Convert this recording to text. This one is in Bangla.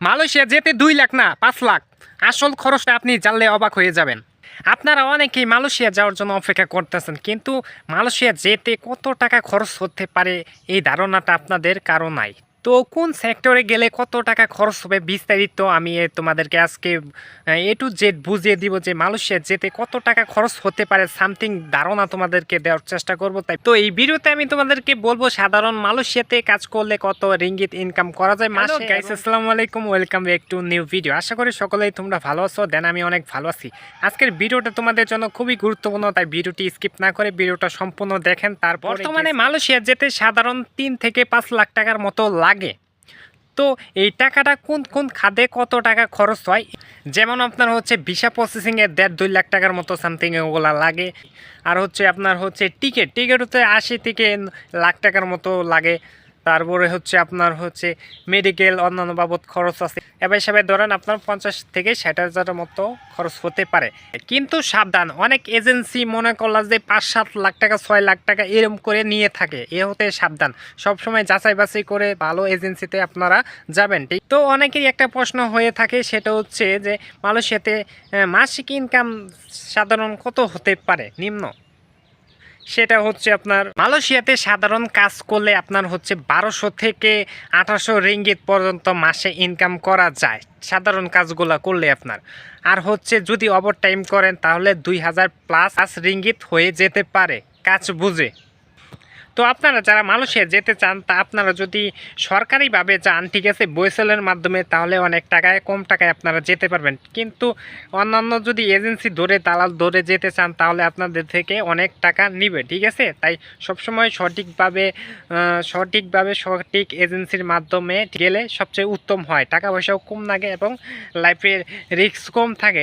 মালয়েশিয়া যেতে 2 লাখ না 5 লাখ। আসল খরচটা আপনি জানলে অবাক হয়ে যাবেন। আপনারা অনেকেই মালয়েশিয়া যাওয়ার জন্য অপেক্ষা করতেছেন, কিন্তু মালয়েশিয়া যেতে কত টাকা খরচ হতে পারে এই ধারণাটা আপনাদের কারো নাই। তো কোন সেক্টরে গেলে কত টাকা খরচ হবে বিস্তারিত আমি তোমাদেরকে আজকে টু জেড বুঝিয়ে দিব, যে মালয়েশিয়া যেতে কত টাকা খরচ হতে পারে সামথিং ধারণা তোমাদেরকে দেওয়ার চেষ্টা করব। তাই তো এই ভিডিওতে আমি তোমাদেরকে বলবো সাধারণ মালয়েশিয়াতে কাজ করলে কত রিঙ্গিত ইনকাম করা যায় মাসে। গাইস আসসালামু আলাইকুম, welcome back to new video. আশা করি সকলেই তোমরা ভালো আছো, দেন আমি অনেক ভালো আছি। আজকের ভিডিওটা তোমাদের জন্য খুবই গুরুত্বপূর্ণ, তাই ভিডিওটি স্কিপ না করে ভিডিওটা সম্পূর্ণ দেখেন। তারপর বর্তমানে মালয়েশিয়া যেতে সাধারণ 3 থেকে 5 লাখ টাকার মতো লাগে। তো এই টাকাটা কোন কোন খাতে কত টাকা খরচ হয়, যেমন আপনার হচ্ছে ভিসা প্রসেসিংয়ে 1.5-2 লাখ টাকার মতো সামথিং ওগুলা লাগে। আর হচ্ছে আপনার হচ্ছে টিকিট হচ্ছে 80 থেকে লাখ টাকার মতো লাগে। তারপরে হচ্ছে আপনার হচ্ছে মেডিকেল অন্যান্য বাবদ খরচ আছে, এবার হিসাবে ধরেন আপনার 50 থেকে 60,000-এর মতো খরচ হতে পারে। কিন্তু সাবধান, অনেক এজেন্সি মনে করলা যে 5-7 লাখ টাকা 6 লাখ টাকা এরকম করে নিয়ে থাকে, এ হতে সাবধান। সবসময় যাচাই বাছাই করে ভালো এজেন্সিতে আপনারা যাবেন। ঠিক তো অনেকেরই একটা প্রশ্ন হয়ে থাকে, সেটা হচ্ছে যে মালয়েশিয়াতে মাসিক ইনকাম সাধারণ কত হতে পারে নিম্ন। সেটা হচ্ছে আপনার মালয়েশিয়াতে সাধারণ কাজ করলে আপনার হচ্ছে 1200 থেকে 1800 রিঙ্গিত পর্যন্ত মাসে ইনকাম করা যায় সাধারণ কাজগুলো করলে আপনার। আর হচ্ছে যদি ওভার টাইম করেন তাহলে 2000+ রিঙ্গিত হয়ে যেতে পারে কাজ বুঝে। তো আপনারা যারা মালয়েশিয়া যেতে চান, তা আপনারা যদি সরকারিভাবে যান, ঠিক আছে, বইসেলের মাধ্যমে, তাহলে অনেক টাকায় কম টাকায় আপনারা যেতে পারবেন। কিন্তু অন্যান্য যদি এজেন্সি ধরে দালাল ধরে যেতে চান, তাহলে আপনাদের থেকে অনেক টাকা নিবে, ঠিক আছে। তাই সবসময় সঠিক এজেন্সির মাধ্যমে গেলে সবচেয়ে উত্তম হয়, টাকা পয়সাও কম লাগে এবং লাইফের রিস্ক কম থাকে।